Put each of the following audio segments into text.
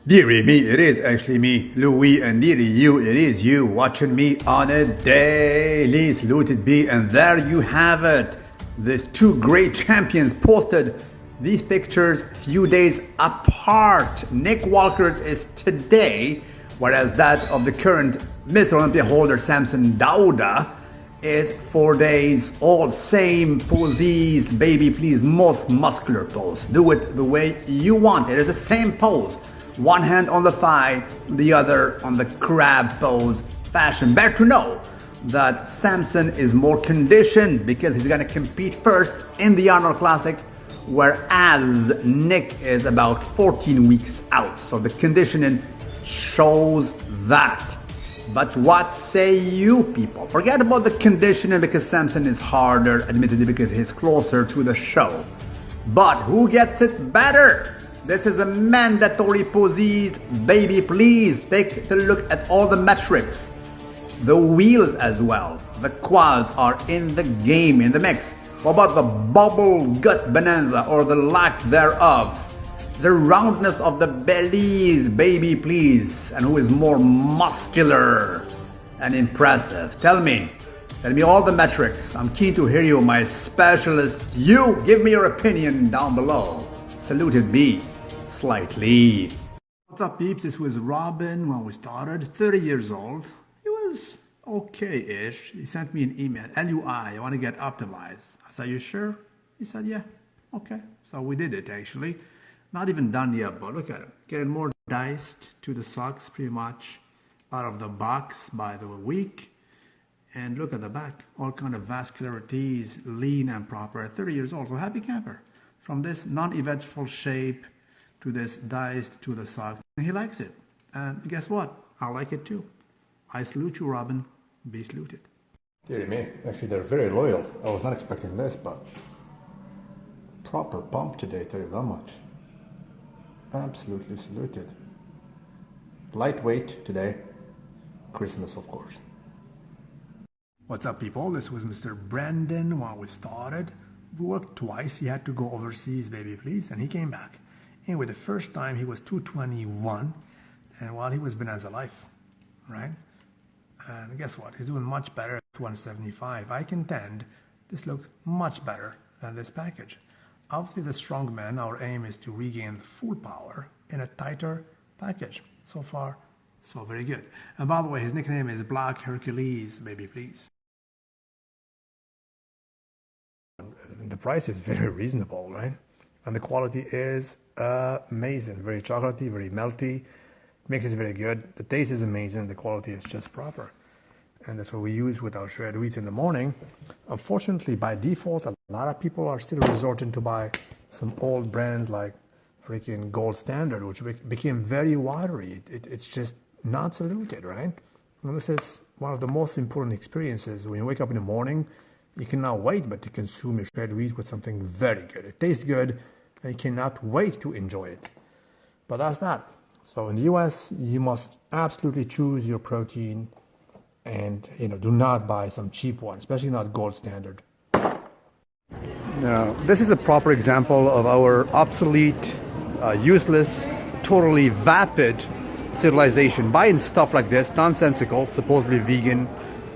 Dearie me, it is actually me, Louis, and dearie you, it is you watching me on a daily. Saluted be, and there you have it. These two great champions posted these pictures few days apart. Nick Walker's is today, whereas that of the current Mr. Olympia holder Samson Dauda is 4 days old. Same poses, baby, please, most muscular pose. Do it the way you want. It is the same pose. One hand on the thigh, the other on the crab pose fashion. Better to know that Samson is more conditioned because he's going to compete first in the Arnold Classic, whereas Nick is about 14 weeks out. So the conditioning shows that. But what say you people? Forget about the conditioning because Samson is harder, admittedly, because he's closer to the show. But who gets it better? This is a mandatory poses, baby, please. Take a look at all the metrics. The wheels as well. The quads are in the game, in the mix. What about the bubble gut bonanza or the lack thereof? The roundness of the bellies, baby, please. And who is more muscular and impressive? Tell me all the metrics. I'm keen to hear you, my specialist. You give me your opinion down below. Saluted be slightly. What's up, peeps? This was Robin when we started, 30 years old. He was okay-ish. He sent me an email, LUI, I want to get optimized. I said, you sure? He said, yeah, okay. So we did it, actually. Not even done yet, but look at him. Getting more diced to the socks, pretty much out of the box by the week. And look at the back, all kind of vascularities, lean and proper at 30 years old. So happy camper. From this non-eventful shape to this diced to the socks. And he likes it. And guess what? I like it too. I salute you, Robin. Be saluted. Dear me, actually they're very loyal. I was not expecting this, but proper pump today, tell you that much. Absolutely saluted. Lightweight today. Christmas, of course. What's up, people? This was Mr. Brandon when we started. We worked twice. He had to go overseas, baby, please, and he came back. Anyway, the first time he was 221, and while he was bonanza life, right? And guess what? He's doing much better at 175. I contend this looks much better than this package. Obviously, the strong man, our aim is to regain the full power in a tighter package. So far, so very good. And by the way, his nickname is Black Hercules, baby, please. The price is very reasonable, right? And the quality is amazing. Very chocolatey, very melty. Mix is very good. The taste is amazing. The quality is just proper. And that's what we use with our shredded wheats in the morning. Unfortunately, by default, a lot of people are still resorting to buy some old brands like freaking Gold Standard, which became very watery. It's just not saluted, right? And this is one of the most important experiences. When you wake up in the morning, you cannot wait but to consume your shredded wheat with something very good. It tastes good, and you cannot wait to enjoy it. But that's that. So in the US, you must absolutely choose your protein and, do not buy some cheap one, especially not Gold Standard. Now, this is a proper example of our obsolete, useless, totally vapid civilization. Buying stuff like this, nonsensical, supposedly vegan,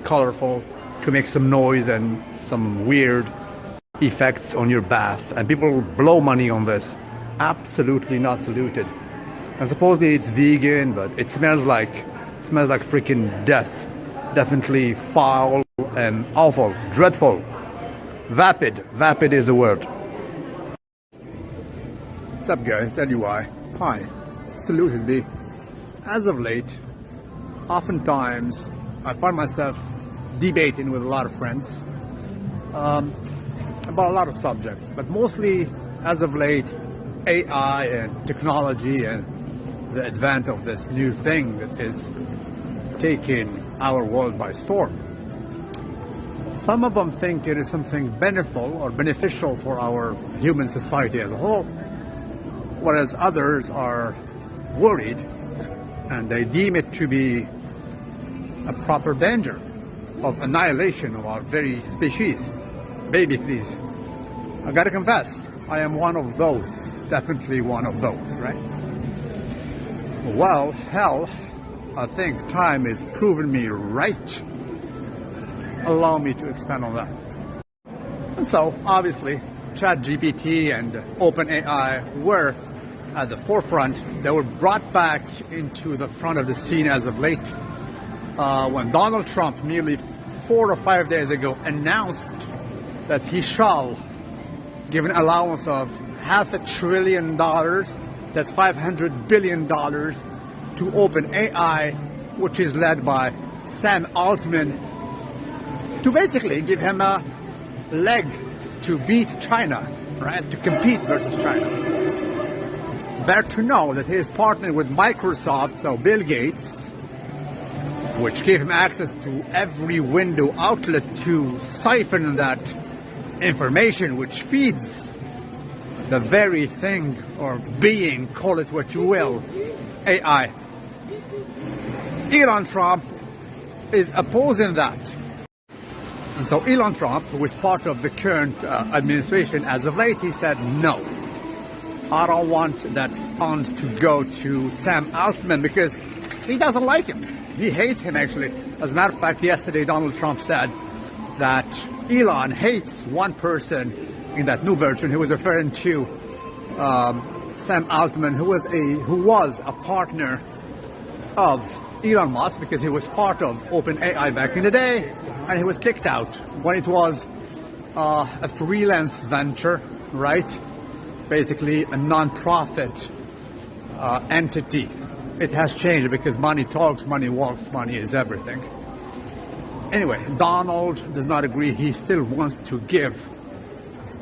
colorful, to make some noise and some weird effects on your bath. And people blow money on this. Absolutely not saluted. And supposedly it's vegan, but it smells like freaking death. Definitely foul and awful, dreadful. Vapid is the word. What's up, guys? LUI. Hi. Saluted be. As of late, oftentimes I find myself debating with a lot of friends about a lot of subjects, but mostly as of late, AI and technology and the advent of this new thing that is taking our world by storm. Some of them think it is something beneficial for our human society as a whole, whereas others are worried and they deem it to be a proper danger of annihilation of our very species. Baby, please. I gotta confess, I am one of those, definitely one of those, right? Well, hell, I think time is proving me right. Allow me to expand on that. And so, obviously, ChatGPT and OpenAI were at the forefront. They were brought back into the front of the scene as of late when Donald Trump, nearly 4 or 5 days ago, announced that he shall give an allowance of $500 billion, that's $500 billion, to OpenAI, which is led by Sam Altman, to basically give him a leg to beat China, right? To compete versus China. Better to know that he is partnered with Microsoft, so Bill Gates, which gave him access to every window outlet to siphon that information, which feeds the very thing or being, call it what you will, AI. Elon Trump is opposing that. And so Elon Trump, who is part of the current administration as of late, he said, no, I don't want that fund to go to Sam Altman because he doesn't like him. He hates him, actually. As a matter of fact, yesterday Donald Trump said that Elon hates one person in that new version. He was referring to Sam Altman, who was a partner of Elon Musk because he was part of OpenAI back in the day, and he was kicked out when it was a freelance venture, right? Basically a non-profit entity. It has changed because money talks, money walks, money is everything. Anyway, Donald does not agree. He still wants to give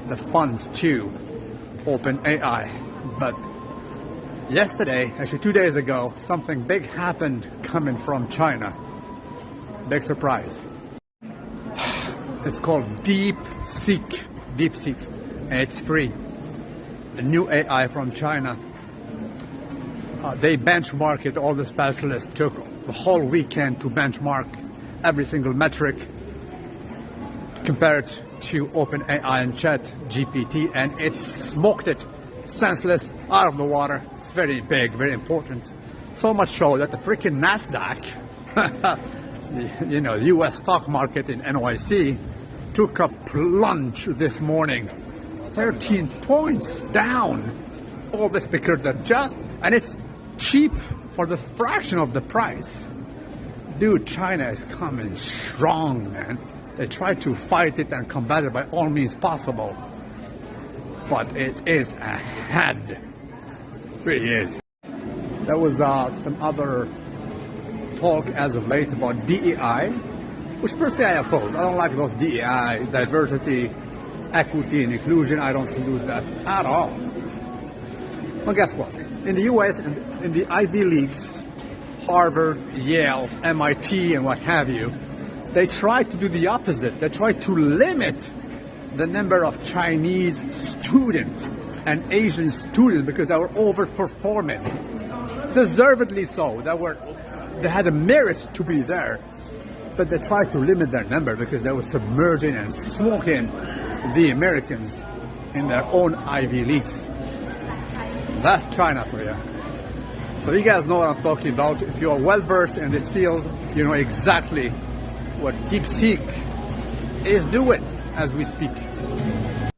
the funds to OpenAI. But yesterday, actually 2 days ago, something big happened coming from China. Big surprise. It's called DeepSeek. DeepSeek. And it's free. A new AI from China. They benchmarked it. All the specialists took the whole weekend to benchmark every single metric, compare it to OpenAI and ChatGPT, and it smoked it senseless out of the water. It's very big, very important. So much so that the freaking NASDAQ, the U.S. stock market in NYC, took a plunge this morning, 13 points down. All this because and it's cheap for the fraction of the price. Dude, China is coming strong, man. They try to fight it and combat it by all means possible. But it is ahead. It really is. There was some other talk as of late about DEI, which per se I oppose. I don't like those DEI, diversity, equity, and inclusion. I don't salute that at all. Well, guess what? In the US, in the Ivy Leagues, Harvard, Yale, MIT, and what have you, they try to do the opposite. They try to limit the number of Chinese students and Asian students because they were overperforming. Deservedly so. They had a merit to be there, but they tried to limit their number because they were submerging and smoking the Americans in their own Ivy Leagues. That's China for you. So you guys know what I'm talking about. If you are well versed in this field, you know exactly what DeepSeek is doing as we speak.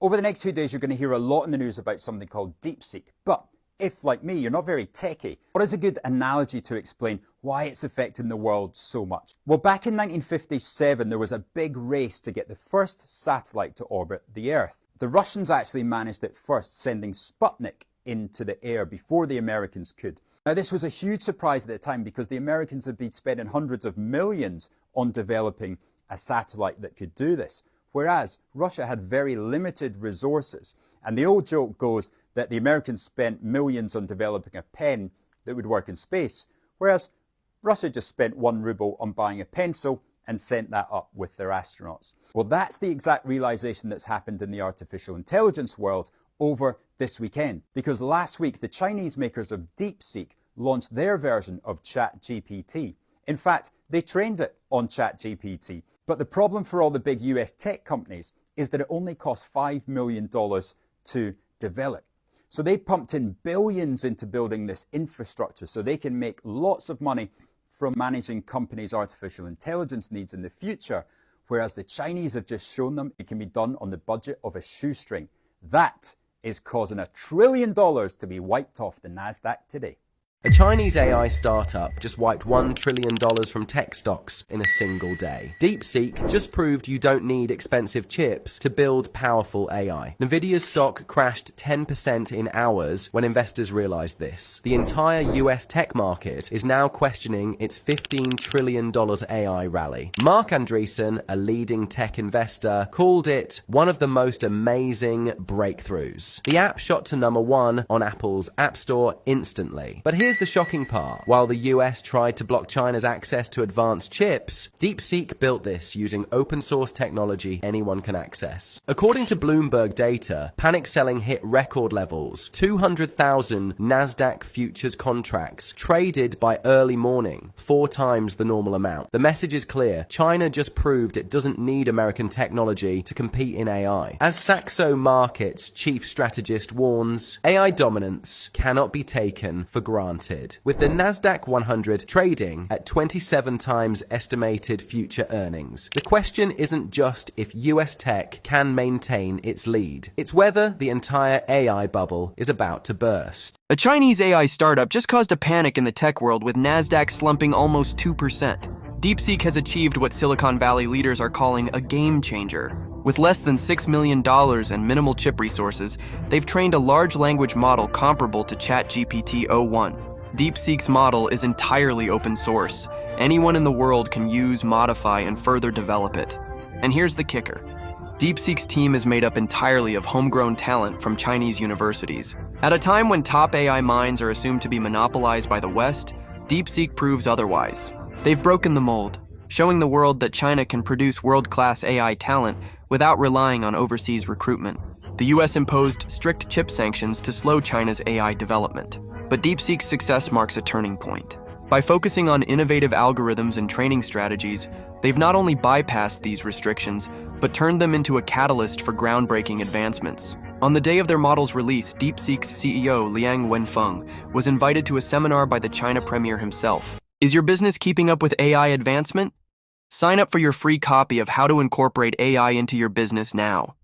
Over the next few days, you're going to hear a lot in the news about something called DeepSeek. But if, like me, you're not very techy, what is a good analogy to explain why it's affecting the world so much? Well, back in 1957, there was a big race to get the first satellite to orbit the Earth. The Russians actually managed it first, sending Sputnik into the air before the Americans could. Now, this was a huge surprise at the time because the Americans had been spending hundreds of millions on developing a satellite that could do this, whereas Russia had very limited resources. And the old joke goes that the Americans spent millions on developing a pen that would work in space, whereas Russia just spent 1 ruble on buying a pencil and sent that up with their astronauts. Well, that's the exact realization that's happened in the artificial intelligence world over this weekend, because last week the Chinese makers of DeepSeek launched their version of ChatGPT. In fact, they trained it on ChatGPT, but the problem for all the big US tech companies is that it only costs $5 million to develop. So they've pumped in billions into building this infrastructure so they can make lots of money from managing companies' artificial intelligence needs in the future, whereas the Chinese have just shown them it can be done on the budget of a shoestring. That is causing $1 trillion to be wiped off the NASDAQ today. A Chinese AI startup just wiped $1 trillion from tech stocks in a single day. DeepSeek just proved you don't need expensive chips to build powerful AI. Nvidia's stock crashed 10% in hours when investors realized this. The entire US tech market is now questioning its $15 trillion AI rally. Mark Andreessen, a leading tech investor, called it one of the most amazing breakthroughs. The app shot to #1 on Apple's App Store instantly. But here's the shocking part. While the US tried to block China's access to advanced chips, DeepSeek built this using open source technology anyone can access. According to Bloomberg data, panic selling hit record levels. 200,000 NASDAQ futures contracts traded by early morning, 4 times the normal amount. The message is clear. China just proved it doesn't need American technology to compete in AI. As Saxo Markets chief strategist warns, AI dominance cannot be taken for granted. With the NASDAQ 100 trading at 27 times estimated future earnings. The question isn't just if US tech can maintain its lead. It's whether the entire AI bubble is about to burst. A Chinese AI startup just caused a panic in the tech world with NASDAQ slumping almost 2%. DeepSeek has achieved what Silicon Valley leaders are calling a game changer. With less than $6 million and minimal chip resources, they've trained a large language model comparable to ChatGPT-o1. DeepSeek's model is entirely open source. Anyone in the world can use, modify, and further develop it. And here's the kicker. DeepSeek's team is made up entirely of homegrown talent from Chinese universities. At a time when top AI minds are assumed to be monopolized by the West, DeepSeek proves otherwise. They've broken the mold, showing the world that China can produce world-class AI talent without relying on overseas recruitment. The US imposed strict chip sanctions to slow China's AI development. But DeepSeek's success marks a turning point. By focusing on innovative algorithms and training strategies, they've not only bypassed these restrictions, but turned them into a catalyst for groundbreaking advancements. On the day of their model's release, DeepSeek's CEO, Liang Wenfeng, was invited to a seminar by the China premier himself. Is your business keeping up with AI advancement? Sign up for your free copy of How to Incorporate AI into Your Business now.